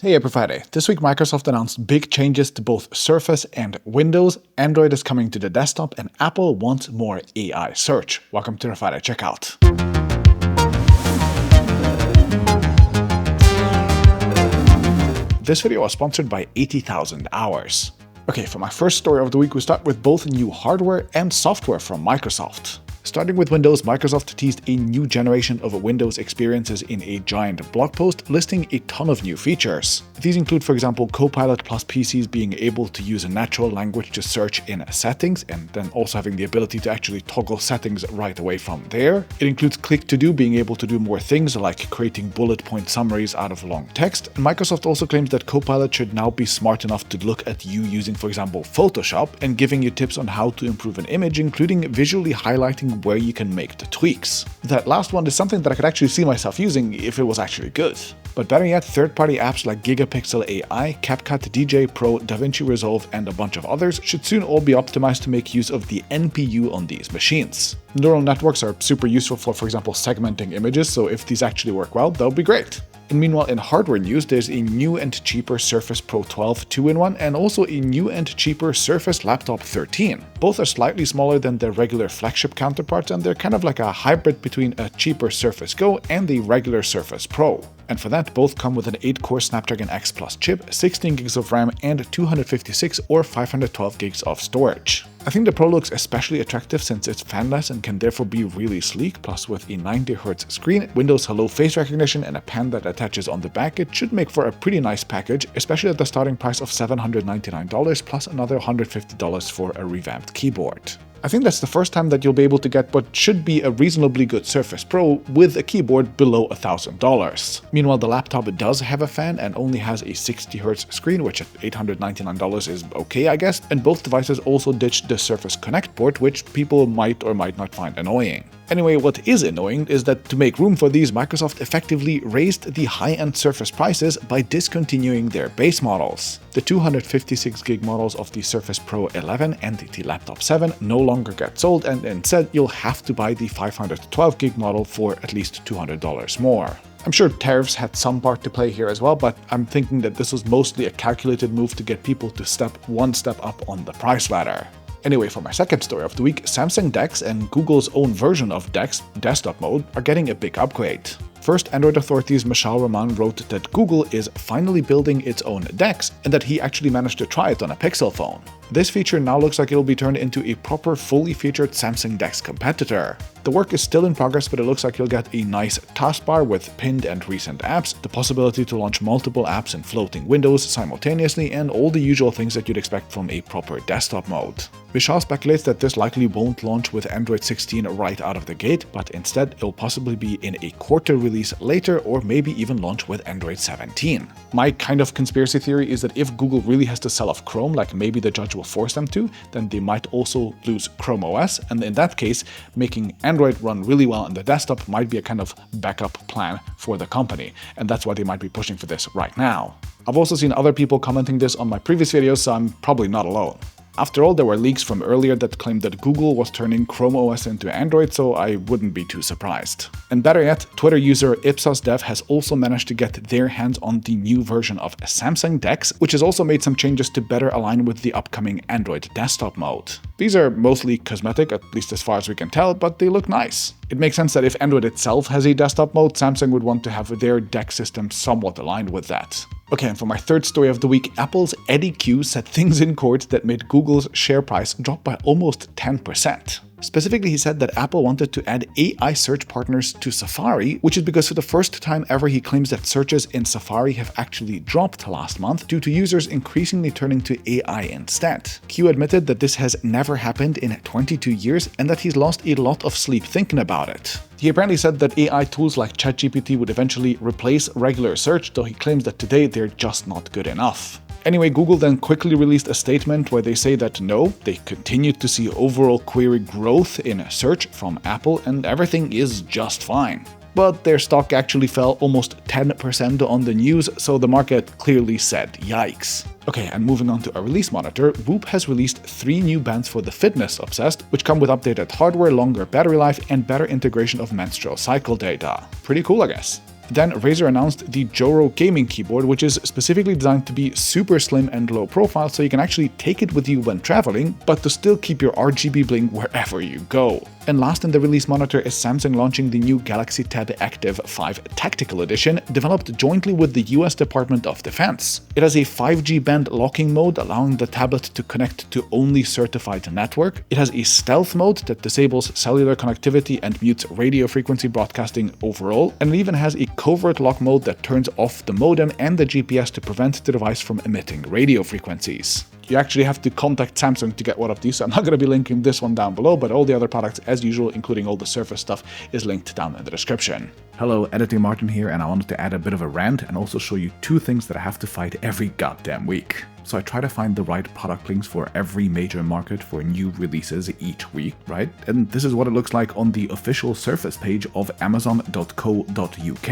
Hey, every Friday. This week, Microsoft announced big changes to both Surface and Windows. Android is coming to the desktop, and Apple wants more AI search. Welcome to the Friday Checkout. This video was sponsored by 80,000 Hours. Okay, for my first story of the week, we start with both new hardware and software from Microsoft. Starting with Windows, Microsoft teased a new generation of Windows experiences in a giant blog post listing a ton of new features. These include, for example, Copilot plus PCs being able to use a natural language to search in settings, and then also having the ability to actually toggle settings right away from there. It includes Click to Do being able to do more things like creating bullet point summaries out of long text. And Microsoft also claims that Copilot should now be smart enough to look at you using, for example, Photoshop and giving you tips on how to improve an image, including visually highlighting where you can make the tweaks. That last one is something that I could actually see myself using if it was actually good. But better yet, third-party apps like Gigapixel AI, CapCut, DJ Pro, DaVinci Resolve, and a bunch of others should soon all be optimized to make use of the NPU on these machines. Neural networks are super useful for example, segmenting images, so if these actually work well, that would be great. And meanwhile, in hardware news, there's a new and cheaper Surface Pro 12 2-in-1 and also a new and cheaper Surface Laptop 13. Both are slightly smaller than their regular flagship counterparts, and they're kind of like a hybrid between a cheaper Surface Go and the regular Surface Pro. And for that, both come with an 8-core Snapdragon X Plus chip, 16 gigs of RAM, and 256 or 512 gigs of storage. I think the Pro looks especially attractive since it's fanless and can therefore be really sleek, plus with a 90Hz screen, Windows Hello face recognition, and a pen that attaches on the back, it should make for a pretty nice package, especially at the starting price of $799 plus another $150 for a revamped keyboard. I think that's the first time that you'll be able to get what should be a reasonably good Surface Pro with a keyboard below $1,000. Meanwhile, the laptop does have a fan and only has a 60Hz screen, which at $899 is okay, I guess, and both devices also ditched the Surface Connect port, which people might or might not find annoying. Anyway, what is annoying is that to make room for these, Microsoft effectively raised the high-end Surface prices by discontinuing their base models. The 256GB models of the Surface Pro 11 and the Laptop 7 no longer get sold, and instead you'll have to buy the 512GB model for at least $200 more. I'm sure tariffs had some part to play here as well, but I'm thinking that this was mostly a calculated move to get people to step one step up on the price ladder. Anyway, for my second story of the week, Samsung DeX and Google's own version of DeX, desktop mode, are getting a big upgrade. First, Android authorities Mishal Rahman wrote that Google is finally building its own DeX and that he actually managed to try it on a Pixel phone. This feature now looks like it'll be turned into a proper fully featured Samsung DeX competitor. The work is still in progress, but it looks like you'll get a nice taskbar with pinned and recent apps, the possibility to launch multiple apps in floating windows simultaneously, and all the usual things that you'd expect from a proper desktop mode. Vishal speculates that this likely won't launch with Android 16 right out of the gate, but instead it'll possibly be in a quarter release later, or maybe even launch with Android 17. My kind of conspiracy theory is that if Google really has to sell off Chrome, like maybe the judge will force them to, then they might also lose Chrome OS, and in that case, making Android run really well on the desktop might be a kind of backup plan for the company, and that's why they might be pushing for this right now. I've also seen other people commenting this on my previous videos, so I'm probably not alone. After all, there were leaks from earlier that claimed that Google was turning Chrome OS into Android, so I wouldn't be too surprised. And better yet, Twitter user IpsosDev has also managed to get their hands on the new version of Samsung DeX, which has also made some changes to better align with the upcoming Android desktop mode. These are mostly cosmetic, at least as far as we can tell, but they look nice. It makes sense that if Android itself has a desktop mode, Samsung would want to have their DeX system somewhat aligned with that. Okay, and for my third story of the week, Apple's Eddy Cue said things in court that made Google's share price drop by almost 10%. Specifically, he said that Apple wanted to add AI search partners to Safari, which is because for the first time ever he claims that searches in Safari have actually dropped last month due to users increasingly turning to AI instead. Q admitted that this has never happened in 22 years and that he's lost a lot of sleep thinking about it. He apparently said that AI tools like ChatGPT would eventually replace regular search, though he claims that today they're just not good enough. Anyway, Google then quickly released a statement where they say that no, they continued to see overall query growth in search from Apple and everything is just fine. But their stock actually fell almost 10% on the news, so the market clearly said yikes. Okay, and moving on to a release monitor, Whoop has released 3 new bands for the fitness obsessed, which come with updated hardware, longer battery life, and better integration of menstrual cycle data. Pretty cool, I guess. Then Razer announced the Joro gaming keyboard, which is specifically designed to be super slim and low profile, so you can actually take it with you when traveling, but to still keep your RGB bling wherever you go. And last in the release monitor is Samsung launching the new Galaxy Tab Active 5 Tactical Edition, developed jointly with the US Department of Defense. It has a 5G band locking mode, allowing the tablet to connect to only certified network. It has a stealth mode that disables cellular connectivity and mutes radio frequency broadcasting overall, and it even has a covert lock mode that turns off the modem and the GPS to prevent the device from emitting radio frequencies. You actually have to contact Samsung to get one of these, so I'm not going to be linking this one down below, but all the other products, as usual, including all the Surface stuff, is linked down in the description. Hello, Editing Martin here, and I wanted to add a bit of a rant and also show you two things that I have to fight every goddamn week. So I try to find the right product links for every major market for new releases each week, right? And this is what it looks like on the official Surface page of Amazon.co.uk.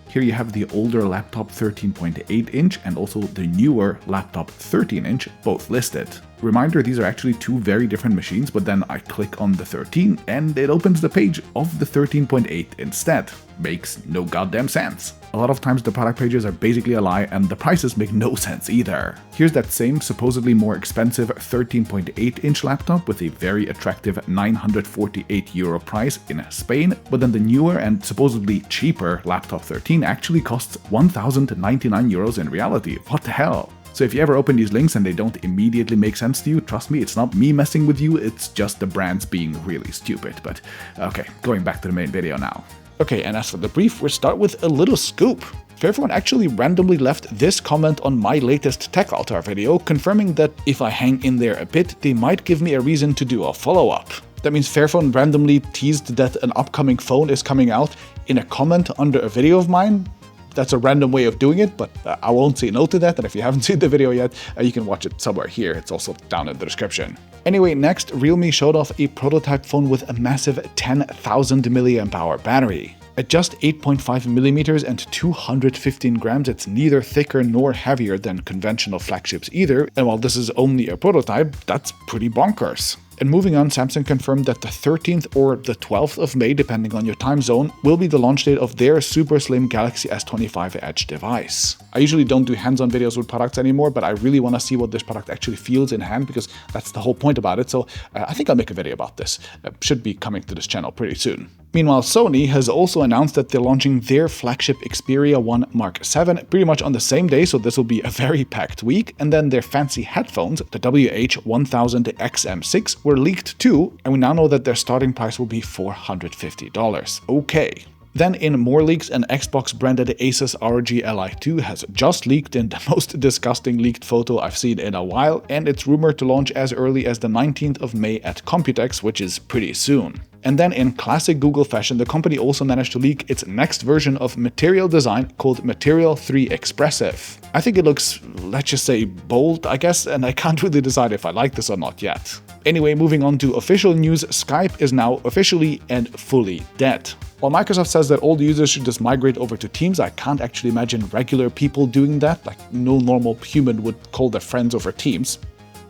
Here you have the older laptop 13.8-inch and also the newer laptop 13-inch, both listed. Reminder, these are actually two very different machines, but then I click on the 13 and it opens the page of the 13.8 instead. Makes no goddamn sense. A lot of times the product pages are basically a lie and the prices make no sense either. Here's that same supposedly more expensive 13.8-inch laptop with a very attractive €948 price in Spain, but then the newer and supposedly cheaper laptop 13 actually costs €1,099 in reality. What the hell? So if you ever open these links and they don't immediately make sense to you, trust me, it's not me messing with you, it's just the brands being really stupid. But okay, going back to the main video now. Okay, and as for the brief, we'll start with a little scoop. Fairphone actually randomly left this comment on my latest TechAltar video, confirming that if I hang in there a bit, they might give me a reason to do a follow-up. That means Fairphone randomly teased that an upcoming phone is coming out in a comment under a video of mine. That's a random way of doing it, but I won't say no to that, and if you haven't seen the video yet, you can watch it somewhere here. It's also down in the description. Anyway, next, Realme showed off a prototype phone with a massive 10,000 mAh battery. At just 8.5mm and 215 grams, it's neither thicker nor heavier than conventional flagships either, and while this is only a prototype, that's pretty bonkers. And moving on, Samsung confirmed that the 13th or the 12th of May, depending on your time zone, will be the launch date of their super slim Galaxy S25 Edge device. I usually don't do hands-on videos with products anymore, but I really want to see what this product actually feels in hand because that's the whole point about it, so I think I'll make a video about this. Should be coming to this channel pretty soon. Meanwhile, Sony has also announced that they're launching their flagship Xperia 1 Mark VII pretty much on the same day, so this will be a very packed week, and then their fancy headphones, the WH-1000XM6, were leaked too, and we now know that their starting price will be $450. Okay. Then in more leaks, an Xbox-branded Asus ROG Ally 2 has just leaked in the most disgusting leaked photo I've seen in a while, and it's rumored to launch as early as the 19th of May at Computex, which is pretty soon. And then in classic Google fashion, the company also managed to leak its next version of Material Design called Material 3 Expressive. I think it looks, let's just say, bold, I guess, and I can't really decide if I like this or not yet. Anyway, moving on to official news, Skype is now officially and fully dead. While Microsoft says that all the users should just migrate over to Teams, I can't actually imagine regular people doing that. Like, no normal human would call their friends over Teams.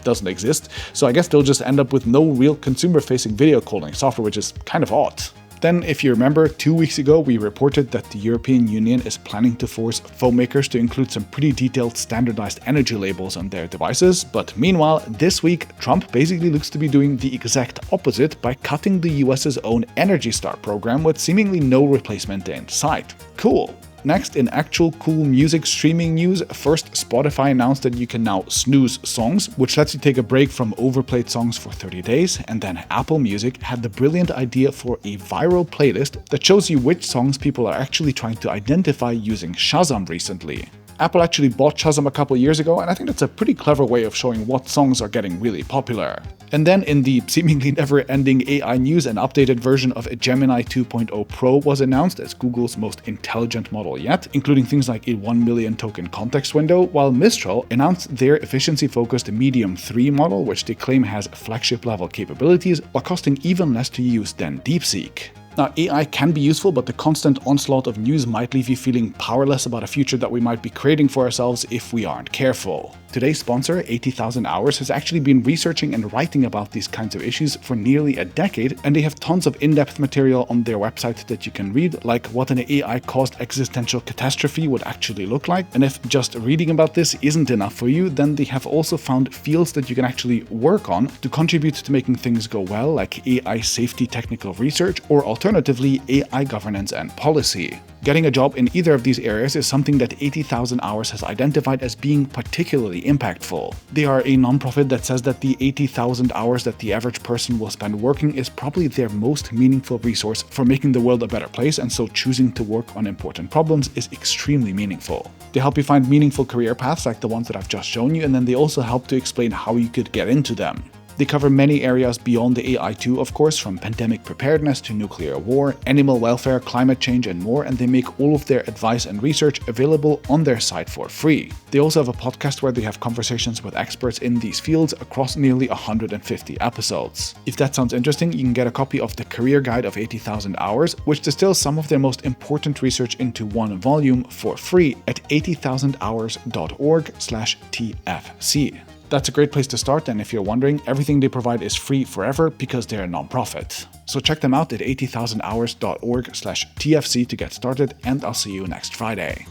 Doesn't exist, so I guess they'll just end up with no real consumer-facing video calling software, which is kind of odd. Then, if you remember, 2 weeks ago we reported that the European Union is planning to force phone makers to include some pretty detailed standardized energy labels on their devices, but meanwhile, this week Trump basically looks to be doing the exact opposite by cutting the US's own Energy Star program with seemingly no replacement in sight. Cool. Next, in actual cool music streaming news, first Spotify announced that you can now snooze songs, which lets you take a break from overplayed songs for 30 days, and then Apple Music had the brilliant idea for a viral playlist that shows you which songs people are actually trying to identify using Shazam recently. Apple actually bought Shazam a couple years ago, and I think that's a pretty clever way of showing what songs are getting really popular. And then in the seemingly never-ending AI news, an updated version of Gemini 2.0 Pro was announced as Google's most intelligent model yet, including things like a 1 million token context window, while Mistral announced their efficiency-focused Medium 3 model, which they claim has flagship-level capabilities while costing even less to use than DeepSeek. Now, AI can be useful, but the constant onslaught of news might leave you feeling powerless about a future that we might be creating for ourselves if we aren't careful. Today's sponsor, 80,000 Hours, has actually been researching and writing about these kinds of issues for nearly a decade, and they have tons of in-depth material on their website that you can read, like what an AI-caused existential catastrophe would actually look like. And if just reading about this isn't enough for you, then they have also found fields that you can actually work on to contribute to making things go well, like AI safety technical research, or alternatively, AI governance and policy. Getting a job in either of these areas is something that 80,000 Hours has identified as being particularly impactful. They are a nonprofit that says that the 80,000 hours that the average person will spend working is probably their most meaningful resource for making the world a better place, and so choosing to work on important problems is extremely meaningful. They help you find meaningful career paths like the ones that I've just shown you, and then they also help to explain how you could get into them. They cover many areas beyond the AI too, of course, from pandemic preparedness to nuclear war, animal welfare, climate change and more, and they make all of their advice and research available on their site for free. They also have a podcast where they have conversations with experts in these fields across nearly 150 episodes. If that sounds interesting, you can get a copy of the Career Guide of 80,000 Hours, which distills some of their most important research into one volume for free at 80,000hours.org/TFC. That's a great place to start, and if you're wondering, everything they provide is free forever because they're a nonprofit. So check them out at 80,000hours.org/TFC to get started, and I'll see you next Friday.